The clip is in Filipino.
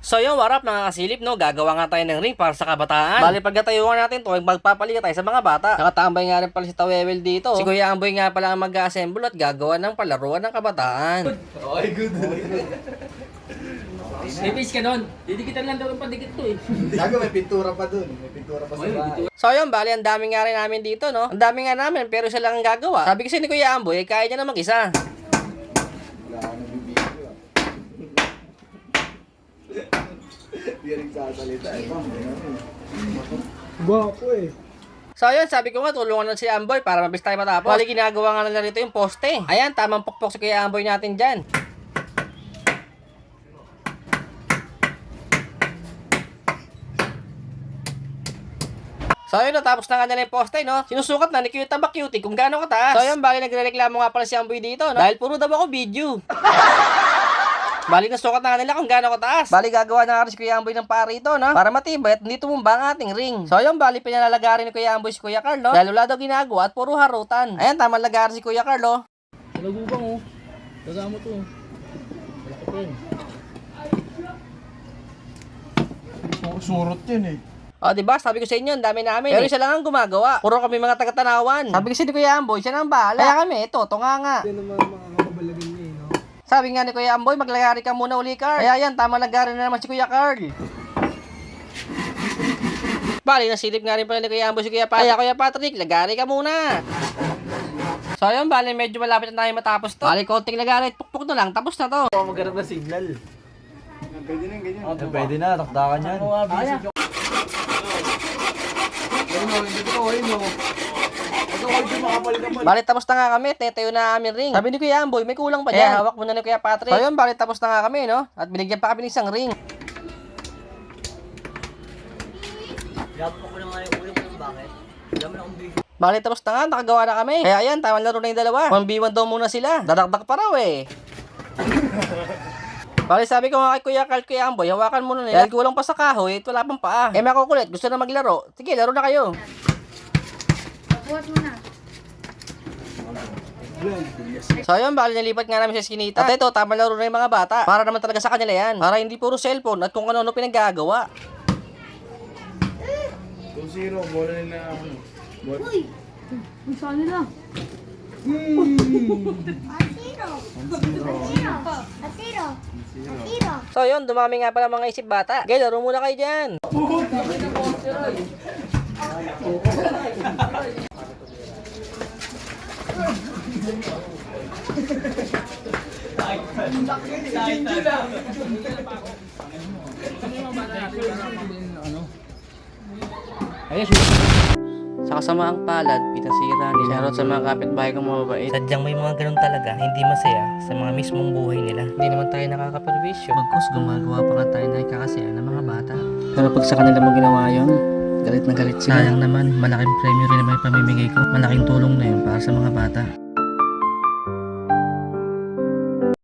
So yung warap mga kasilip, no, gagawa nga tayo ng ring para sa kabataan. Bali pagkatayuan natin to, magpapaliga tayo sa mga bata. Nakatambay nga rin pala si Tawewel dito. Si Kuya Amboy nga pala ang mag-assemble at gagawa ng palaruan ng kabataan. Okay, good. May face ka nun. Didikitan lang daw yung pandikit to eh. Gago, may pintura pa dun. May pintura pa sa bahay. So yun, bali ang dami nga rin namin dito, no. Ang dami nga namin pero isa lang ang gagawa. Sabi kasi ni Kuya Amboy, kaya niya na mag-isa. Wala ka nabibigyo. Hindi rin sasalita. Gwapo eh. So yun, sabi ko nga, tulungan lang si Amboy para mabilis tayo matapos. Bali ginagawa nga nila rito yung poste. Ayan, tamang pokpok si Kuya Amboy natin dyan. So yun, natapos na nga nila yung poste, no? Sinusukat na ni Cute Cutie kung gaano kataas. So yun, bali nagrereklamo nga pala si Amboy dito, no? Dahil puro daw ako video. Bali nasukat na nga nila kung gaano kataas. Bali gagawa na nga rin si Kuya Amboy ng pari ito, no? Para matibay at hindi tumumba ang ating ring. So yun, bali pinalalagarin ni Kuya Amboy si Kuya Carlo. Dahil wala daw ginagawa at puro harutan. Ayan, tama lagarin si Kuya Carlo. Nagubang oh. Kasama to. Malaki pa Surot yun eh. O, diba? Sabi ko sa inyo, ang dami namin. Pero isa lang ang gumagawa. Puro kami mga taga-tanawan. Sabi kasi ni Kuya Amboy, siya nang bahala. Kaya kami, ito, tunga nga. Yan naman mga kapabalagin niya eh, no? Sabi nga ni Kuya Amboy, maglagari ka muna uli, Carl. Kaya yan, tama lagari na naman si Kuya Carl. Bali, nasilip nga rin pala ni Kuya Amboy si Kuya Patrick. Kaya Kuya Patrick, lagari ka muna. So yun, bali, medyo malapit na tayo matapos to. Bali, konting lagari, pukpuk na lang, tapos na to. maghanap na signal. Pwede na ganyan. Pwede na, takdakan yan. Bali, tapos na nga kami, tetayo na aming ring. Sabi ni Kuya Amboy, may kulang pa dyan. Hawak muna ni Kuya Patrick. So yun, bali, tapos na nga kami, no? At binigyan pa kami ng isang ring. Bali, tapos na nga, nakagawa na kami. Kaya yan, tamang laro na yung dalawa. 1v1 daw muna sila. Dadakdak pa raw eh. Bali, sabi ko nga kay Kuya Carl, Kuya Amboy, hawakan muna nila. Dahil kulang pa sa kahoy, at wala pang paa. Eh, makukulit, gusto na maglaro. Sige, laro na kayo. Buhat mo na. So ayun, bali nalipat nga namin sa skinita. At ito, tama laro na yung mga bata. Para naman talaga sa kanila yan. Para hindi puro cellphone at kung ano-ano pinaggagawa. 2-0, bola nila ano. Uy! Ang saan nila? Atiro! So yun, dumami nga pala mga isip bata. Okay, laro muna kayo dyan. Sa kasamaang palad, pinasira nila. Shoutout sa mga kapitbahay kong mababait. Sadyang may mga ganun talaga, hindi masaya sa mga mismong buhay nila. Hindi naman tayo nakakaperwisyo. Bagkus gumagawa pa nga tayo na ikakasaya ng mga bata. Pero pag sa kanila mo ginawa yun, galit na galit sila. Sayang naman, malaking premyo rin naman yung pamimigay ko. Malaking tulong na yun para sa mga bata.